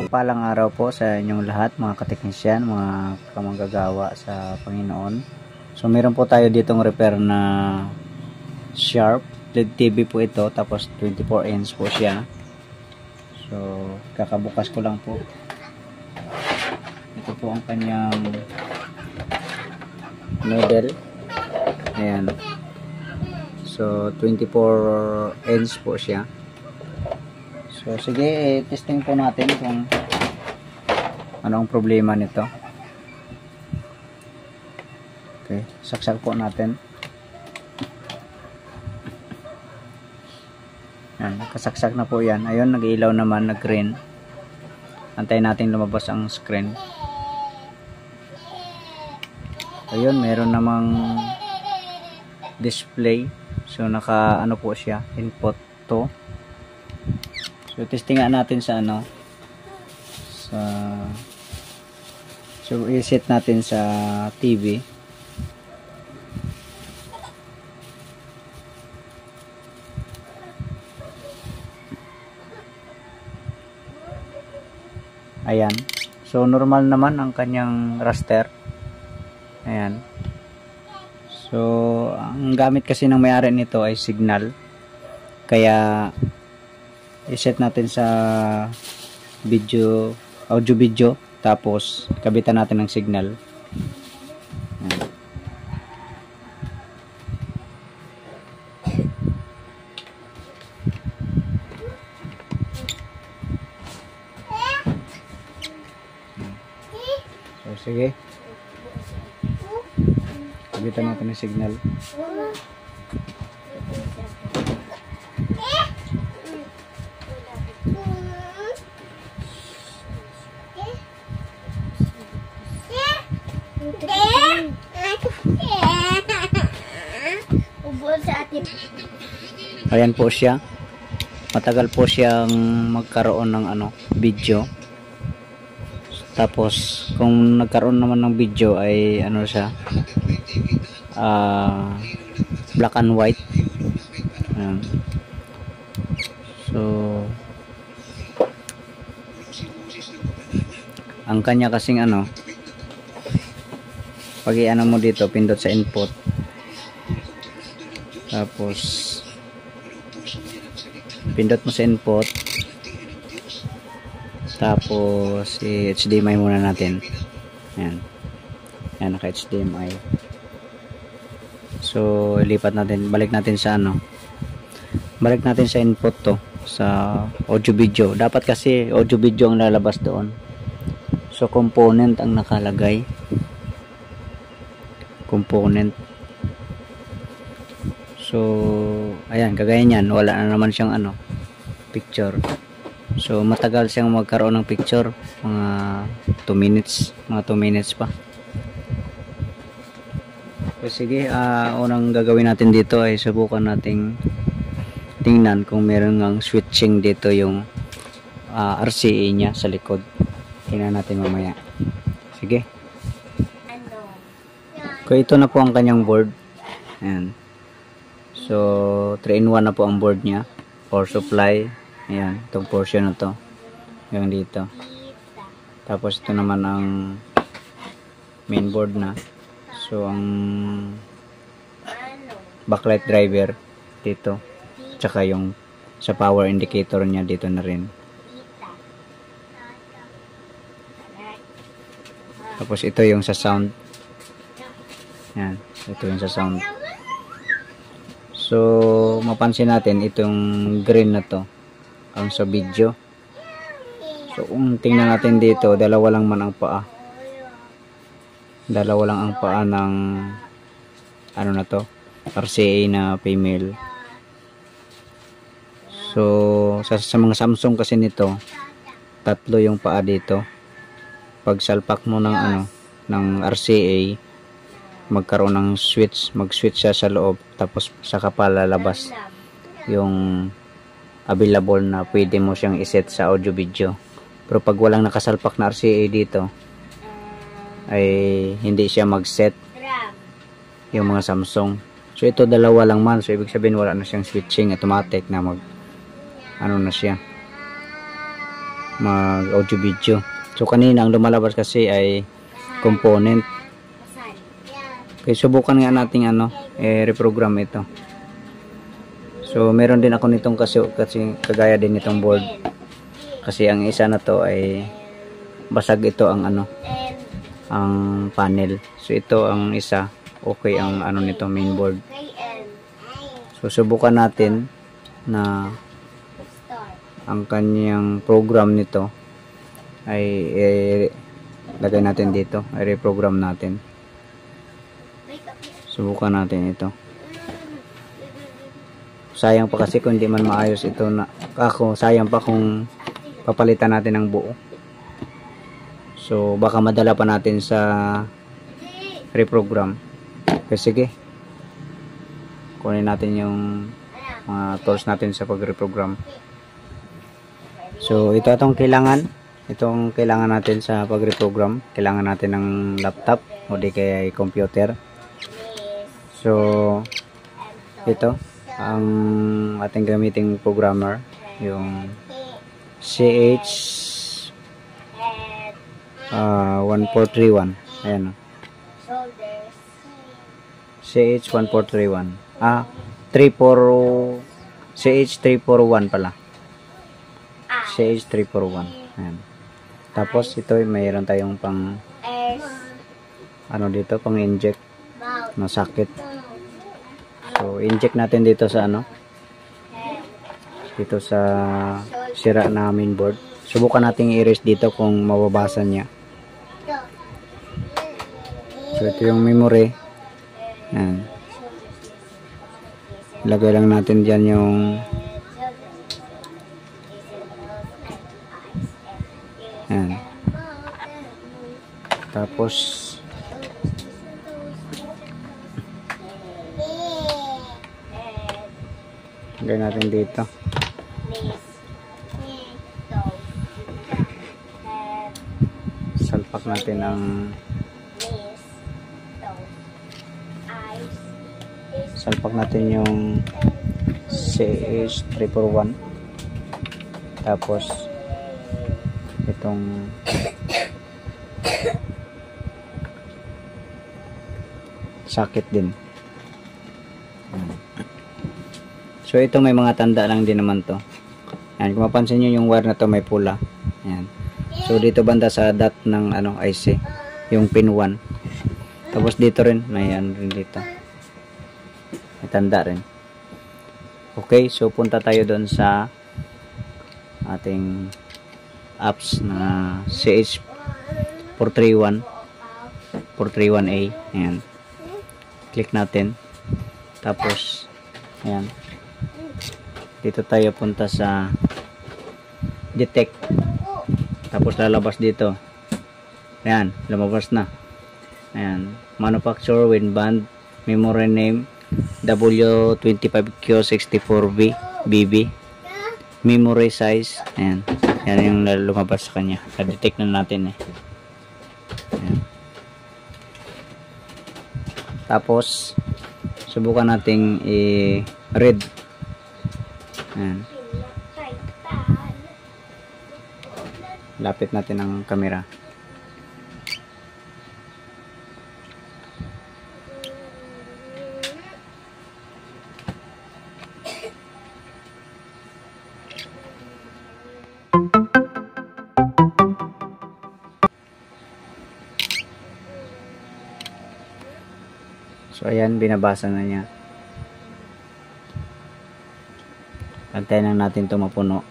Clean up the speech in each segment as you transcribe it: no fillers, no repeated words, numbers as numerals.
Palang araw po sa inyong lahat, mga kateknisyan, mga kamanggagawa sa Panginoon. So meron po tayo ditong repair na Sharp LED TV po ito, tapos 24 inch po siya. So kakabukas ko lang po. Ito po ang kanyang model. Ayan. So 24 inch po siya. So sige, testing po natin kung ano ang problema nito. Okay, saksak po natin. Yan, nakasaksak na po yan. Ayun, nag-ilaw naman, nag-green. Antayin natin lumabas ang screen. Ayun, meron namang display. So naka ano po siya, input to. So testingan natin sa ano, so i-set natin sa TV. Ayan. So normal naman ang kanyang raster. Ayan. So ang gamit kasi ng may-ari nito ay signal. Kaya i-set natin sa audio video, tapos kabitan natin ng signal. Ayan. So sige, kabitan natin ng signal. Ayan po siya. Matagal po siyang magkaroon ng ano, video. Tapos kung nagkaroon naman ng video ay ano siya, black and white. Ayan. So ang kanya kasing ano, pag i-ano mo dito, pindot sa input, tapos pindot mo sa input, tapos i-HDMI muna natin. Ayan. Ayan, naka HDMI. So ilipat natin, balik natin sa ano, balik natin sa input to, sa audio video. Dapat kasi audio video ang lalabas doon. So component ang nakalagay, component. So ayan, kagaya niyan, wala na naman siyang ano, picture. So matagal siyang magkaroon ng picture, mga 2 minutes, mga 2 minutes pa. So sige, unang gagawin natin dito ay subukan nating tingnan kung meron ngang switching dito yung RCA niya sa likod. Tingnan natin mamaya. Sige. Okay, ito na po ang kanyang board. Ayan. So 3-in-1 na po ang board niya. Power supply. Ayan, itong portion na to, yung dito. Tapos ito naman ang main board na. So ang backlight driver dito, tsaka yung sa power indicator niya dito na rin. Tapos ito yung sa sound. Ayan, ito yung sa sound. So mapansin natin itong green na to ang sa video. So kung tingnan natin dito, dalawa lang man ang paa. Dalawa lang ang paa ng ano na to, RCA na female. So sa mga Samsung kasi nito, 3 yung paa dito. Pag salpak mo ng ano, ng RCA, magkaroon ng switch, mag-switch siya sa loob, tapos saka pa lalabas yung available na pwede mo siyang iset sa audio video. Pero pag walang nakasalpak na RCA dito, ay hindi siya mag-set yung mga Samsung. So ito dalawa lang man, so ibig sabihin wala na siyang switching automatic na mag ano na siya. mag audio video. So kanina ang lumalabas kasi ay component. Okay, subukan nga natin reprogram ito. So meron din ako nitong kasi kagaya din nitong board. Kasi ang isa na to ay basag ito ang ang panel. So ito ang isa, okay ang nito main board. So subukan natin na ang kanyang program nito ay lagay natin dito, ay reprogram natin. Subukan natin ito. Sayang pa kasi kung hindi man maayos ito na sayang pa kung papalitan natin ng buo. So baka madala pa natin sa reprogram. Okay, sige. Kunin natin yung mga tools natin sa pag-reprogram. So ito itong kailangan natin sa pag-reprogram. Kailangan natin ng laptop o di kaya computer. So ito ang ating gamiting programmer, yung CH1431. Ayan. CH1431. CH341 pala. CH341. Ayan. Tapos ito mayroon tayong pang dito, pang inject na socket. So inject natin dito sa dito sa sira na mainboard. Subukan nating i-erase dito kung mababasa niya. So ito yung memory. Ayan. Ilagay lang natin dyan yung ayan. Tapos lagay natin dito. Salpak natin ang yung CH341. Tapos itong socket din. So ito may mga tanda lang din naman to. Ayan, kung mapansin nyo yung wire na to may pula. Ayan. So dito banda sa dot ng IC, yung pin 1. Tapos dito rin may rin dito. May tanda rin. Okay, so punta tayo doon sa ating apps na CH431 431A. Ayan. Click natin. Tapos ayan. Dito tayo punta sa detect. Tapos lalabas dito. Ayan, lumabas na. Ayan, manufacturer with band memory name W25Q64B BB. Memory size. Ayan. Yan yung lumabas sa kanya. Na-detect na natin eh. Ayan. Tapos subukan nating i-read. Ayan. Lapit natin ang camera. So ayan, binabasa na niya. Antayin lang natin ito mapuno.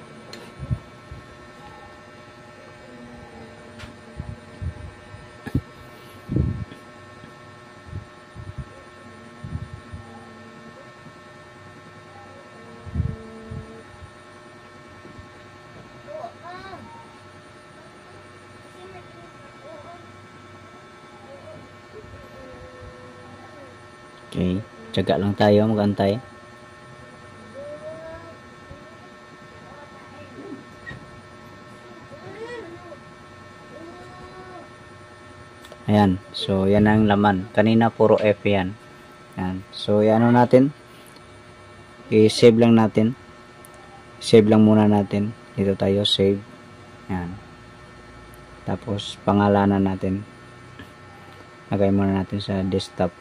Okay, tiyaga lang tayo, mag-antay. Ayan, so yan ang laman. Kanina puro F yan. Ayan, so ano natin, i-save lang natin. Save lang muna natin. Dito tayo, save. Yan. Tapos pangalanan natin. Lagay muna natin sa desktop.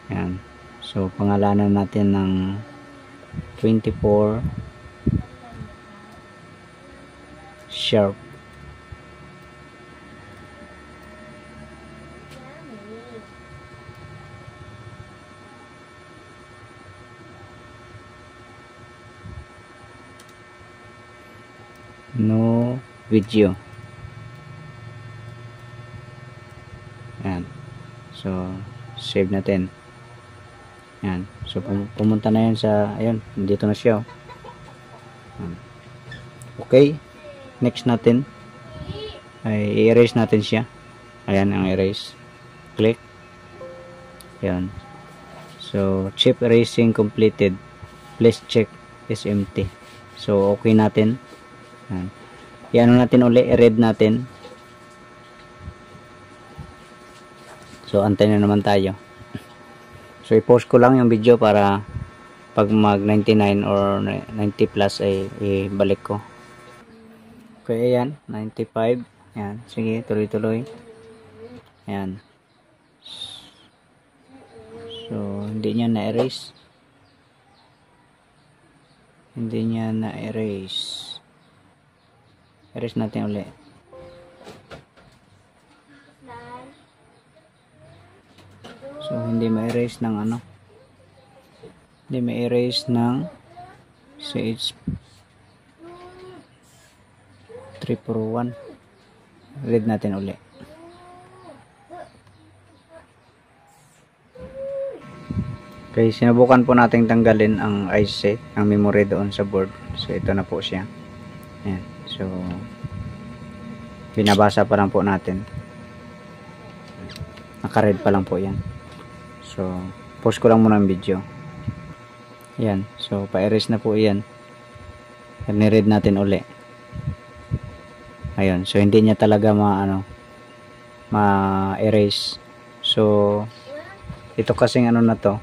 Yan. So pangalanan natin ng 24 sharp. No video. Yan. So save natin. Yan. So pumunta na yan sa, ayun, dito na siya. Okay. Next natin ay i-erase natin siya. Ayan ang erase. Click. Yan. So chip erasing completed. Please check is empty. So okay natin. Yan. I-ano natin uli, i-read natin. So antay na naman tayo. So i-post ko lang yung video para pag mag 99 or 90 plus ay ibalik ko. Okay, ayan, 95. Ayan, sige, tuloy-tuloy. Ayan. So hindi niya na-erase. Hindi niya na-erase. Erase natin ulit. So hindi ma-erase ng ano. Hindi ma-erase ng CH 341. Read natin ulit. Okay, sinubukan po nating tanggalin ang IC, ang memory doon sa board. So ito na po siya. Ayan. So binabasa pa lang po natin. Naka-read pa lang po yan. So post ko lang muna ang video. Ayan. So pa-erase na po yan. Ni-read natin uli. Ayun. So hindi niya talaga ma-erase. So ito kasing ano na to,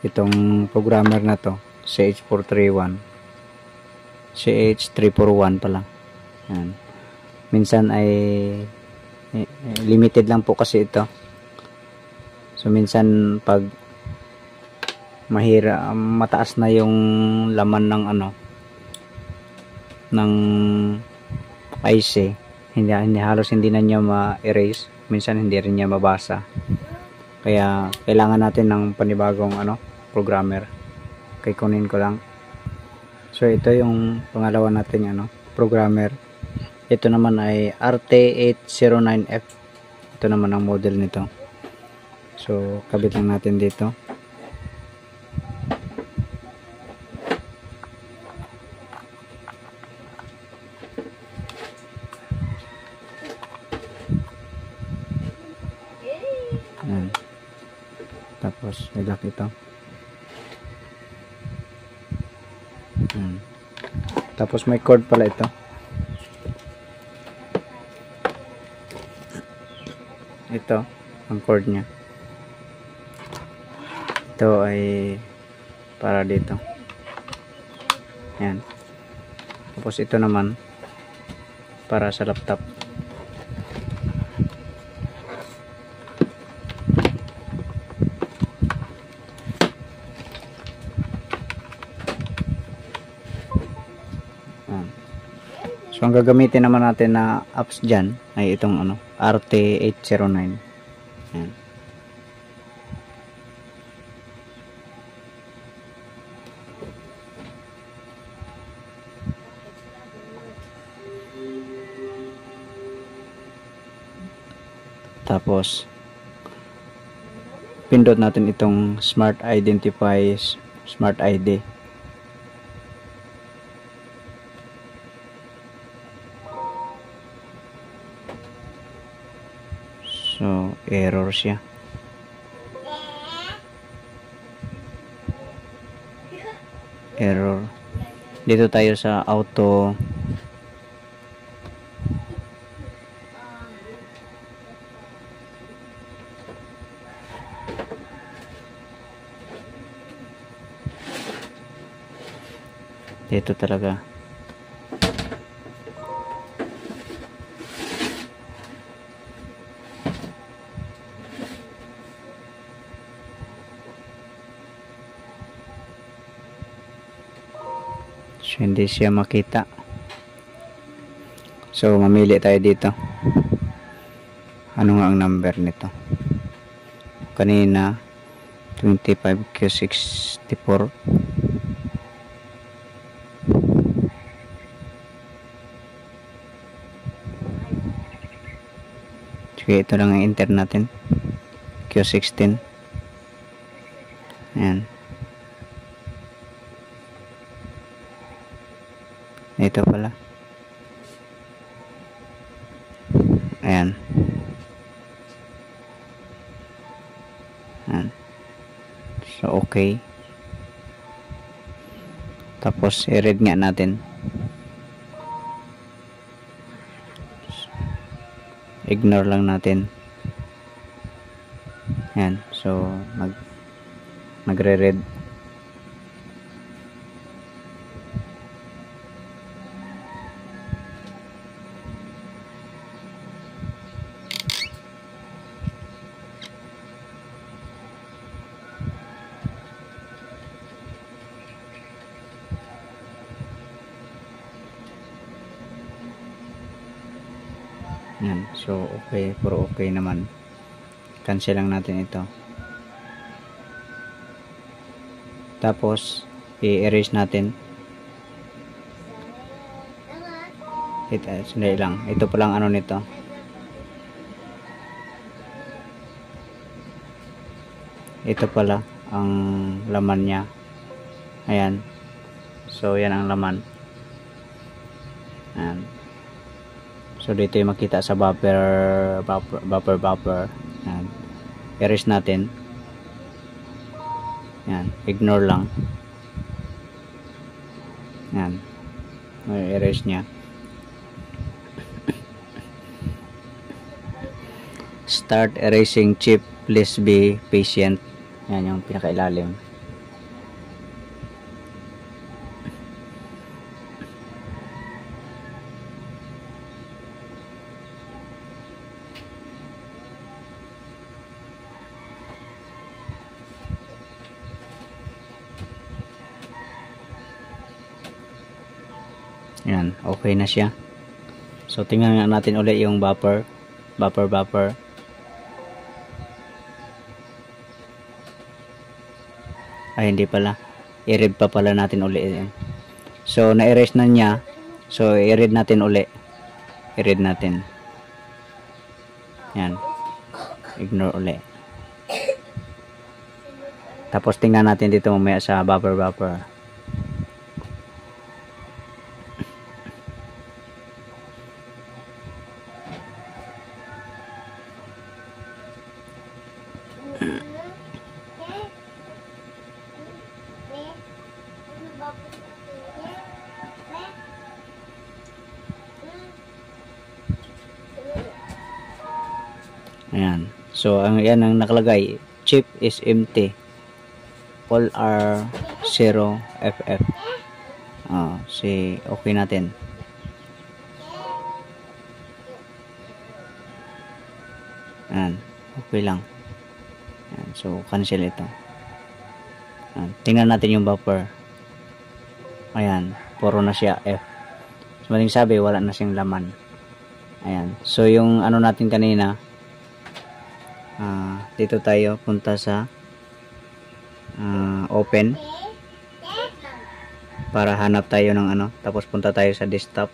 itong programmer na to, CH431, CH341 pala. Yan. Minsan ay limited lang po kasi ito. So minsan pag mataas na yung laman ng ng IC, hindi halos hindi na niya ma-erase. Minsan hindi rin niya mabasa. Kaya kailangan natin ng panibagong programmer. Kaya kunin ko lang. So ito yung pangalawa nating programmer. Ito naman ay RT809F. Ito naman ang model nito. So kabit lang natin dito. Ayan. Tapos ilak ito. Tapos may cord pala ito. Ito ang cord nya. Ito ay para dito. Yan. Tapos ito naman para sa laptop. So ang gagamitin naman natin na apps dyan ay itong RT809. Ayan. Tapos pindot natin itong Smart Identify, Smart ID. So error siya. Error. Dito tayo sa auto. Dito talaga. So, hindi siya makita. So, mamili tayo dito. Ano nga ang number nito? Kanina 25Q64. Sige, ito lang ang enter natin. Q16. Ayan. Ito pala. Ayan. Ayan. So, okay. Tapos, i-read nga natin. Ignore lang natin. Ayan. So, nagre-read. Yan. So, okay. Puro okay naman. Cancel lang natin ito. Tapos, i-erase natin. Sandali lang. Ito palang ano nito. Ito pala ang laman niya. Ayan. So, yan ang laman. Ayan. So, dito yung makita sa buffer. Ayan. Erase natin. Ayan. Ignore lang. Ayan. Erase niya. Start erasing chip. Please be patient. Ayan yung pinakailalim. Yan, okay na siya. So, tingnan nga natin ulit yung buffer. Buffer. Ay, hindi pala. I-read pa pala natin ulit yan. So, na-erase na niya. So, i-read natin ulit. I-read natin. Yan. Ignore ulit. Tapos, tingnan natin dito mamaya sa buffer. Ayan. So, yan ang nakalagay. Chip is empty. All are 0 FF. Okay natin. Ayan. Okay lang. Ayan. So, cancel ito. Ayan. Tingnan natin yung buffer. Ayan. Puro na siya F. So, maling sabi, wala na siyang laman. Ayan. So, yung ano natin kanina, dito tayo punta sa open para hanap tayo ng ano, tapos punta tayo sa desktop.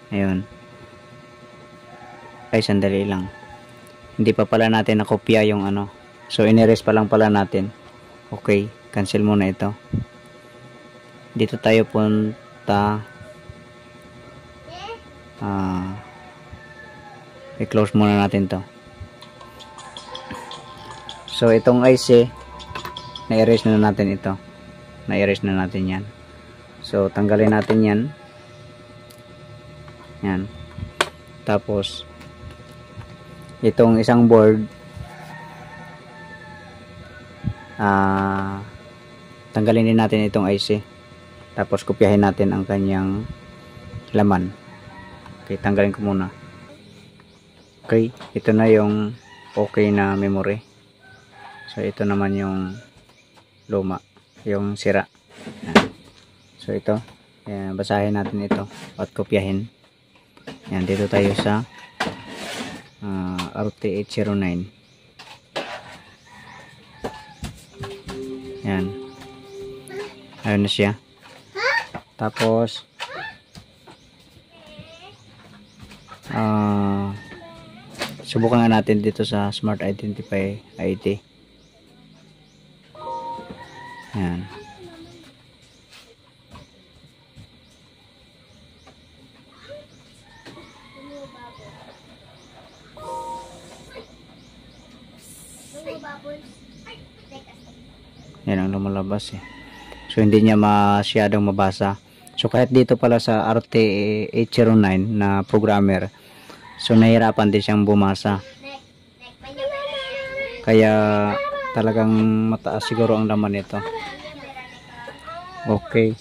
Ayun. Ay, sandali lang, hindi pa pala natin nakopya yung ano, so in-erase pa lang pala natin. Okay, cancel muna ito. Dito tayo punta, i-close muna natin to. So, itong IC, na-erase na natin ito. Na-erase na natin yan. So, tanggalin natin yan. Yan. Tapos, itong isang board, tanggalin din natin itong IC. Tapos kopyahin natin ang kanyang laman. Okay, tanggalin ko muna. Okay, ito na yung okay na memory. So ito naman yung luma, yung sira. So ito, basahin natin ito at kopyahin. Yan, dito tayo sa RT809. Yan, ayun na siya. Tapos subukan nga natin dito sa Smart Identify ID. Yan. Yan ang lumalabas eh. So hindi niya masyadong mabasa. So kahit dito pala sa RT809 na programmer, so nahirapan din siyang bumasa. Kaya talagang mataas siguro ang laman nito. Okay.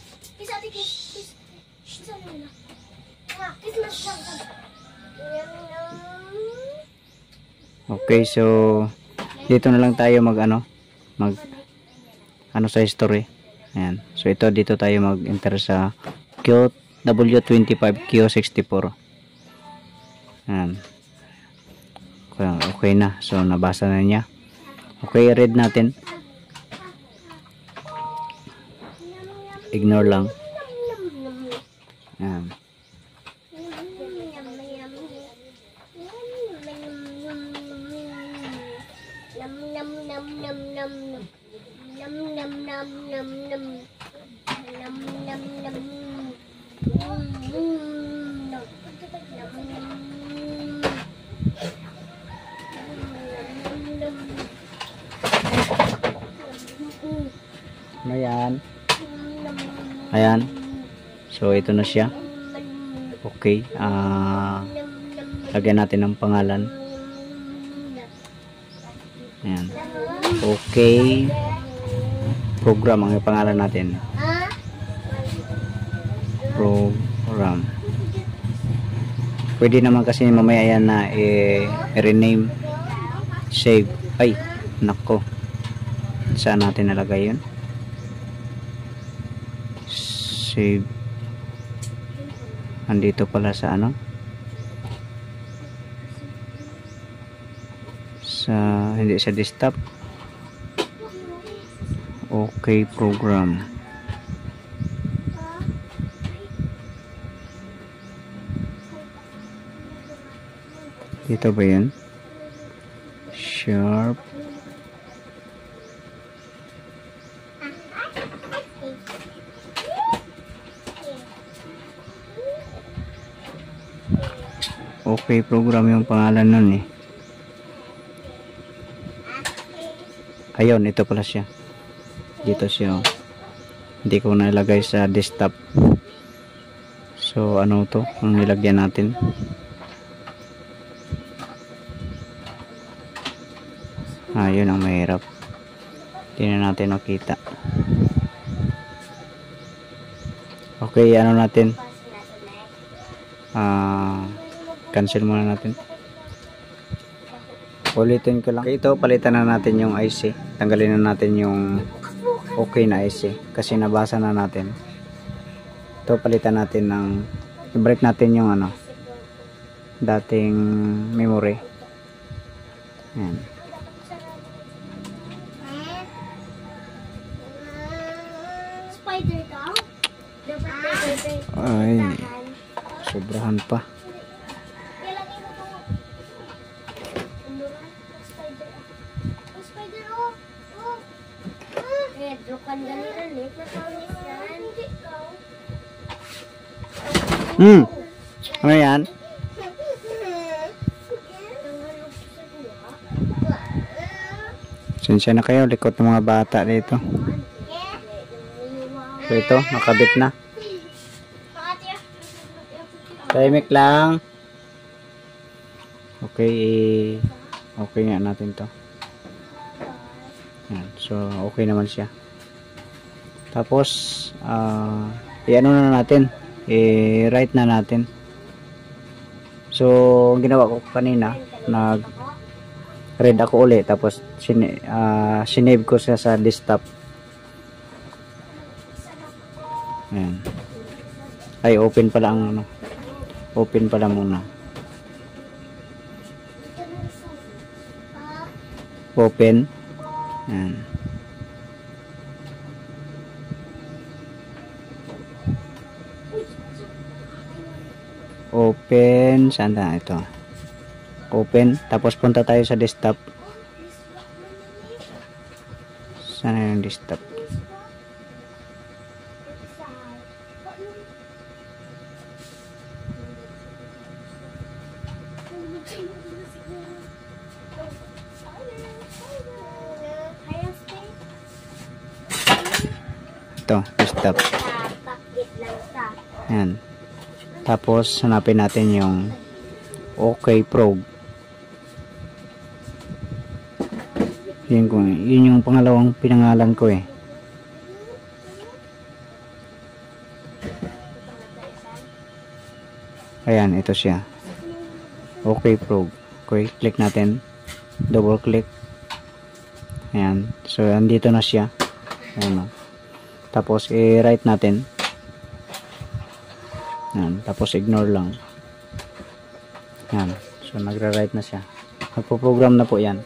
Okay, so dito na lang tayo mag sa history. Ayan. So ito dito tayo mag-enter sa W25Q64. Ayan. Okay na. So nabasa na niya. Okay, read natin. Ignore lang. Ayan. Ayan. Ayan. So ito na siya. Okay. Lagyan natin ng pangalan. Ayan. Okay. Program ang pangalan natin. Program. Pwede naman kasi mamaya yan na rename. Save. Ay, nako. Saan natin nalagay yun? Save. Andito pala sa hindi sa desktop. Okay, program. Dito ba yan? Sharp. Okay, program yung pangalan nun eh. Ayun, ito pala siya. Dito siya. Hindi ko nilagay sa desktop. So, ano to? Ang nilagyan natin. Yun ang mahirap. Hindi na natin makita. Okay, ano natin? Cancel muna natin. Ulitin ko lang. Okay, ito, palitan na natin yung IC. Tanggalin na natin yung okay na IC. Kasi nabasa na natin. Ito, palitan natin ng i-break natin yung dating memory. Ayan. Ay, sobrahan pa. Ano yan? Sensya na kayo, likot ng mga bata dito. So ito, nakabit na. Tahimik lang. Okay, okay nga natin to. Yan. So okay naman siya. Tapos i-ano na natin, i-write na natin. So ang ginawa ko kanina, nag read ako ulit, tapos sinave ko siya sa desktop. Ayan. Ay, open pala ang ano, open pala muna, open. Ayan. Open, saan na ito? Open, tapos punta tayo sa desktop. Saan na yung desktop? Ito, desktop. Ayan. Tapos hanapin natin yung OK Probe. Yun yung pangalawang pinangalan ko eh. Ayan, ito siya. OK Probe. Okay, click natin. Double click. Ayan. So, andito na siya. Ayan. Tapos, i-write natin. Ayan. Tapos, ignore lang. Ayan. So, nagra-write na siya. Magpo-program na po yan.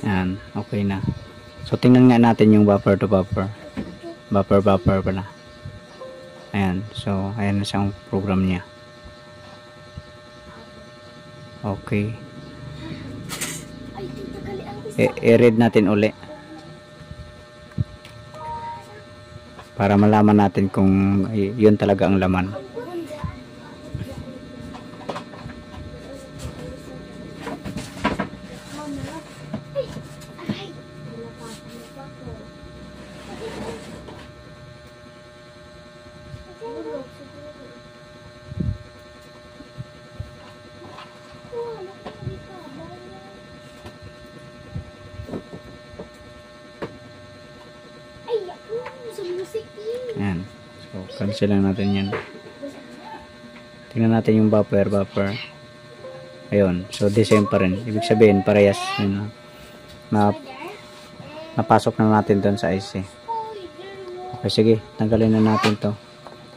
Ayan, okay na. So, tingnan nga natin yung buffer to buffer. Buffer pala. Ayan, so, ayan na siyang program niya. Okay. I-read natin uli. Para malaman natin kung yun talaga ang laman. Ayan. So, cancel lang natin yan. Tingnan natin yung buffer. Ayun. So, the same pa rin. Ibig sabihin, parehas. Yun, napasok na natin doon sa IC. Okay, sige. Tanggalin na natin to.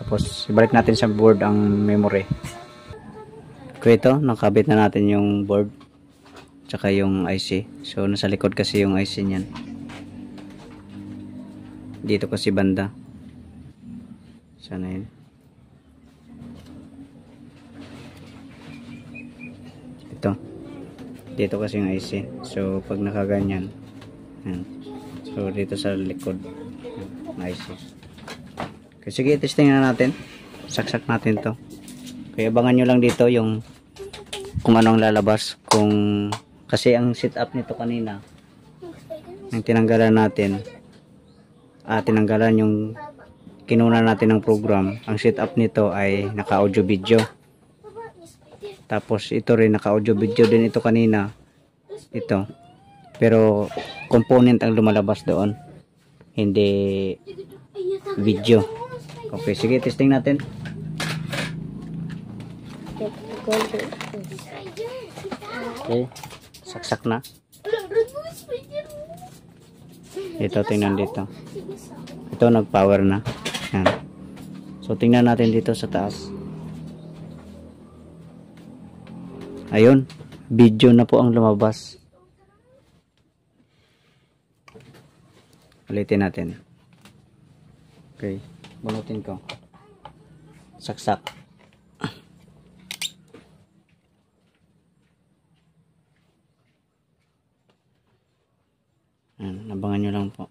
Tapos, ibalik natin sa board ang memory. Okay, ito. Nakabit na natin yung board. Tsaka yung IC. So, nasa likod kasi yung IC niyan. Dito kasi banda. Sana yun. Ito. Dito kasi yung IC. So, pag nakaganyan. Yan. So, dito sa likod. Yan, IC. Okay, sige, testing na natin. Saksak natin to. Kaya abangan nyo lang dito yung kung anong lalabas. Kasi ang setup nito kanina, yung tinanggalan natin, tinanggalan yung kinuna natin ng program. Ang setup nito ay naka audio video. Tapos ito rin naka audio video din ito kanina. Ito. Pero component ang lumalabas doon. Hindi video. Okay, sige, testing natin. Okay. Saksak na. Ito, tingnan dito. Ito, nag-power na. Yan. So, tingnan natin dito sa taas. Ayun, video na po ang lumabas. Ulitin natin. Okay, bunutin ko. Saksak. Abangan nyo lang po.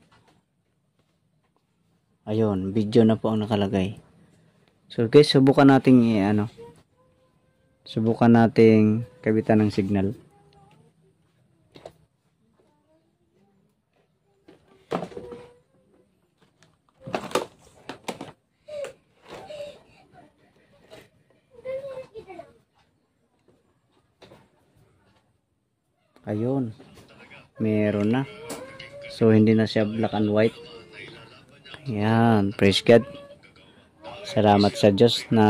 Ayun, video na po ang nakalagay. So guys, subukan nating subukan nating kabitan ng signal. Ayun, meron na. So hindi na siya black and white. Yan, praise God. Salamat sa Diyos na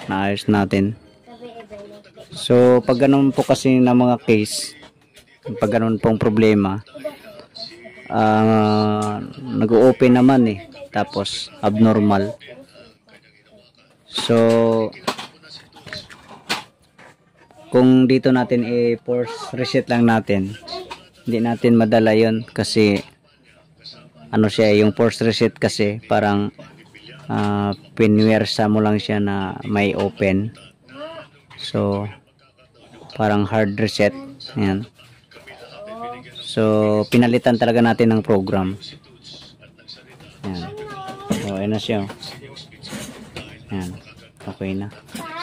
naayos natin. So pag ganun po kasi na mga case, pag ganun pong problema, nag-open naman tapos abnormal. So kung dito natin i-force reset lang natin, hindi natin madala yon kasi siya, yung force reset kasi parang pinwersa mo lang siya na may open. So parang hard reset. Yan. So pinalitan talaga natin ng program. Yan. So ayun na siya. Yan. Okay na.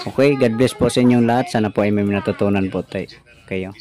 Okay, God bless po sa inyong lahat. Sana po ay may natutunan po kayo.